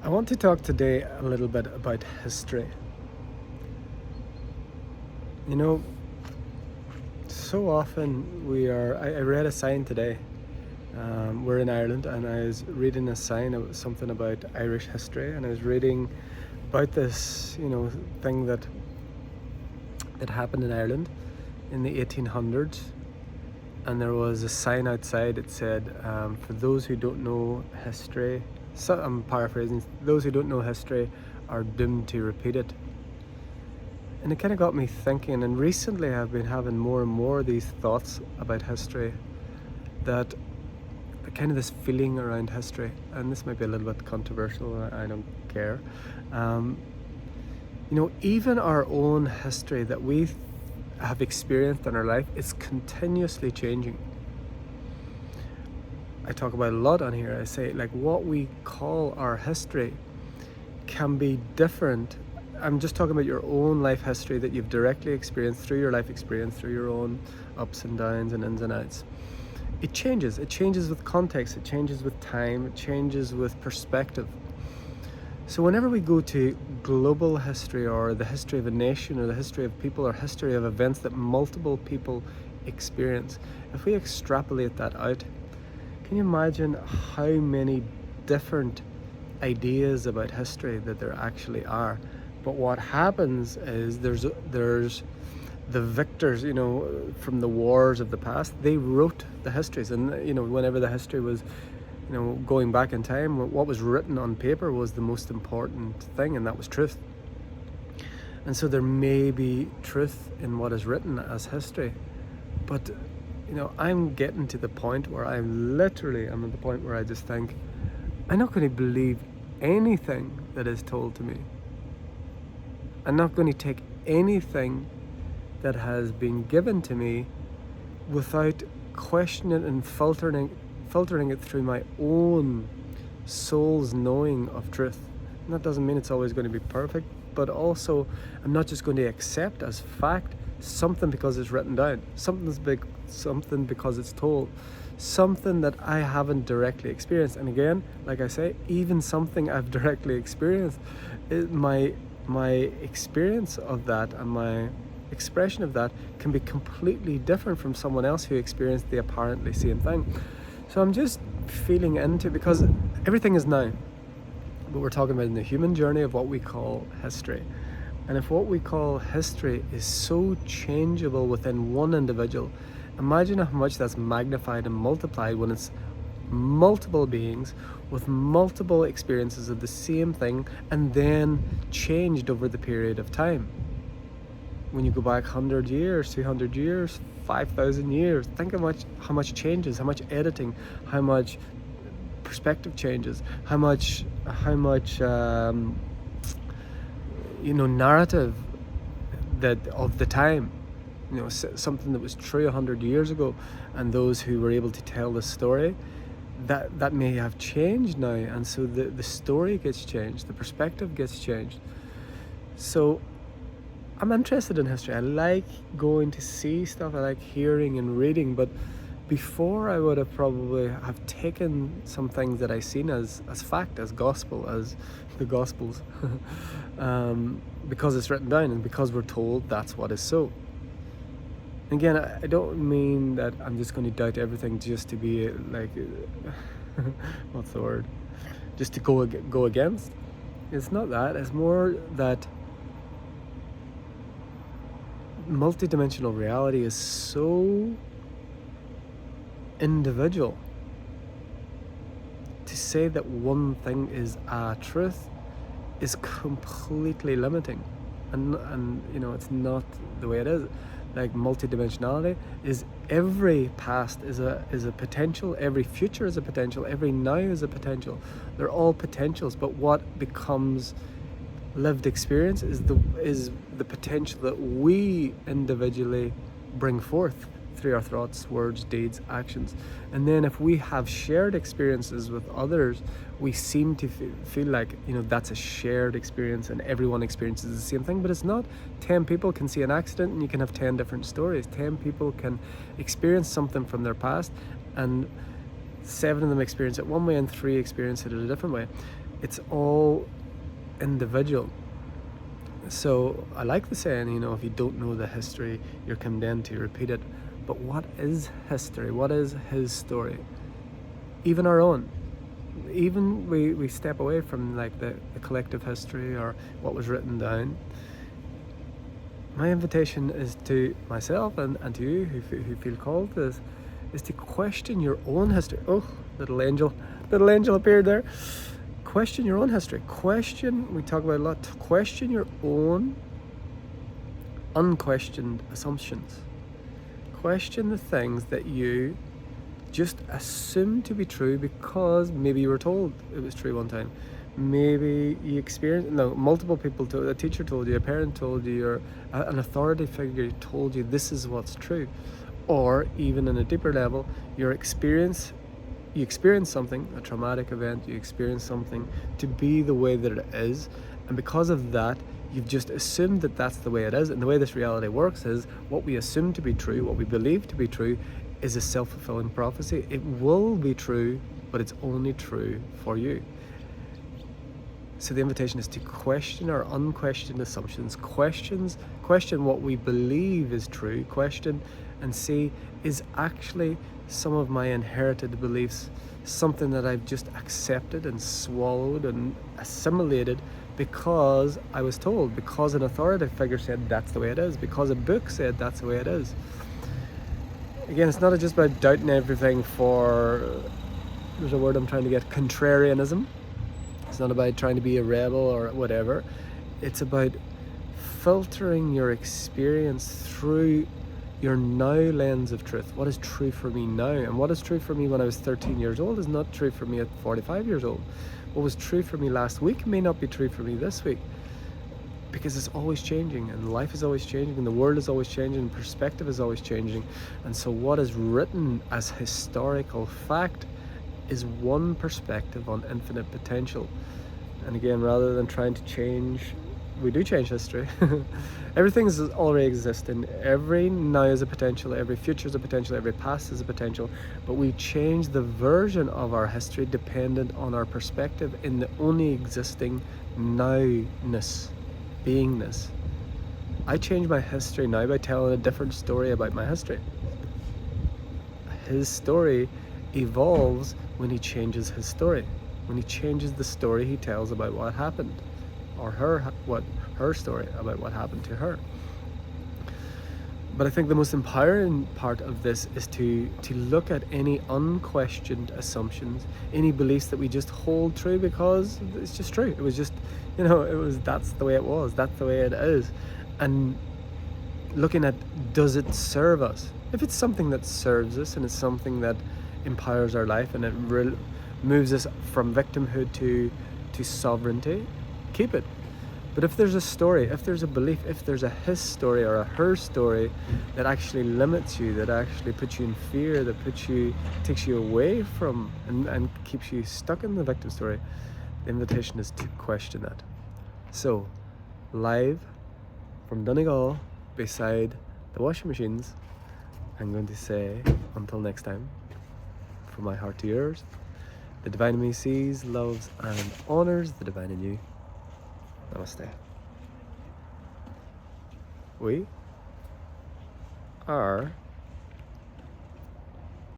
I want to talk today a little bit about history. You know, so often I read a sign today. We're in Ireland, and I was reading a sign, something about Irish history, and I was reading about this, thing that happened in Ireland in the 1800s. And there was a sign outside. It said, for those who don't know history, so I'm paraphrasing, those who don't know history are doomed to repeat it. And it kind of got me thinking, and recently I've been having more and more of these thoughts about history, that kind of this feeling around history, and this might be a little bit controversial, I don't care. Even our own history that we have experienced in our life is continuously changing. I talk about a lot on here. I say, like, what we call our history can be different. I'm just talking about your own life history that you've directly experienced through your life experience, through your own ups and downs and ins and outs. It changes with context, it changes with time, it changes with perspective. So whenever we go to global history, or the history of a nation, or the history of people, or history of events that multiple people experience, if we extrapolate that out, can you imagine how many different ideas about history that there actually are? But what happens is there's the victors, from the wars of the past. They wrote the histories, and whenever the history was going back in time, what was written on paper was the most important thing, and that was truth. And so there may be truth in what is written as history, but I'm getting to the point where I'm at the point where I just think, I'm not going to believe anything that is told to me. I'm not going to take anything that has been given to me without questioning and filtering it through my own soul's knowing of truth. And that doesn't mean it's always going to be perfect, but also I'm not just going to accept as fact something because it's written down, something because it's told, something that I haven't directly experienced. And again, like I say, even something I've directly experienced, my experience of that and my expression of that can be completely different from someone else who experienced the apparently same thing. So I'm just feeling into, because everything is now, but we're talking about in the human journey of what we call history. And if what we call history is so changeable within one individual, imagine how much that's magnified and multiplied when it's multiple beings with multiple experiences of the same thing, and then changed over the period of time. When you go back 100 years, 200 years, 5,000 years, think of how much changes, how much editing, how much perspective changes, how much narrative that of the time, something that was true 100 years ago, and those who were able to tell the story, that may have changed now, and so the story gets changed, the perspective gets changed. So I'm interested in history. I like going to see stuff, I like hearing and reading, but before I would have probably have taken some things that I seen as fact, as gospel, as the Gospels, because it's written down and because we're told that's what is so. Again, I don't mean that I'm just going to doubt everything just to be like, what's the word? Just to go against. It's not that. It's more that multidimensional reality is so individual. To say that one thing is a truth is completely limiting, and it's not the way it is. Like, multidimensionality is every past is a potential, every future is a potential, every now is a potential. They're all potentials, but what becomes lived experience is the potential that we individually bring forth through our thoughts, words, deeds, actions. And then if we have shared experiences with others, we seem to feel like that's a shared experience and everyone experiences the same thing, but it's not. 10 people can see an accident and you can have 10 different stories. 10 people can experience something from their past, and 7 of them experience it one way and 3 experience it in a different way. It's all individual. So I like the saying, if you don't know the history, you're condemned to repeat it. But what is history? What is his story? Even our own. Even we step away from like the collective history or what was written down. My invitation is to myself and to you who feel called to this, is to question your own history. Oh, little angel appeared there. Question your own history. We talk about a lot, question your own unquestioned assumptions. Question the things that you just assume to be true because maybe you were told it was true one time. Maybe you experienced, multiple people told, a teacher told you, a parent told you, or an authority figure told you this is what's true. Or even in a deeper level, you experience something, a traumatic event, you experience something to be the way that it is, and because of that, you've just assumed that that's the way it is. And the way this reality works is what we assume to be true, what we believe to be true, is a self-fulfilling prophecy. It will be true, but it's only true for you. So the invitation is to question our unquestioned assumptions, question what we believe is true, question and see, is actually some of my inherited beliefs something that I've just accepted and swallowed and assimilated because I was told, because an authoritative figure said that's the way it is, because a book said that's the way it is. Again, it's not just about doubting everything there's a word I'm trying to get, contrarianism. It's not about trying to be a rebel or whatever. It's about filtering your experience through your now lens of truth. What is true for me now? And what is true for me when I was 13 years old is not true for me at 45 years old. What was true for me last week may not be true for me this week, because it's always changing, and life is always changing, and the world is always changing, and perspective is always changing. And so what is written as historical fact is one perspective on infinite potential. And again, rather than trying to change, we do change history. Everything is already existing. Every now is a potential, every future is a potential, every past is a potential, but we change the version of our history dependent on our perspective in the only existing nowness, beingness. I change my history now by telling a different story about my history. His story evolves when he changes his story, when he changes the story he tells about what happened, or her story about what happened to her. But I think the most empowering part of this is to look at any unquestioned assumptions, any beliefs that we just hold true because it's just true. It was just, that's the way it was, that's the way it is. And looking at, does it serve us? If it's something that serves us and it's something that empowers our life and it moves us from victimhood to sovereignty, keep it. But if there's a story, if there's a belief, if there's a his story or a her story that actually limits you, that actually puts you in fear, that takes you away from and keeps you stuck in the victim story, the invitation is to question that. So, live from Donegal beside the washing machines, I'm going to say, until next time, from my heart to yours, the divine in me sees, loves, and honors the divine in you. Namaste. We are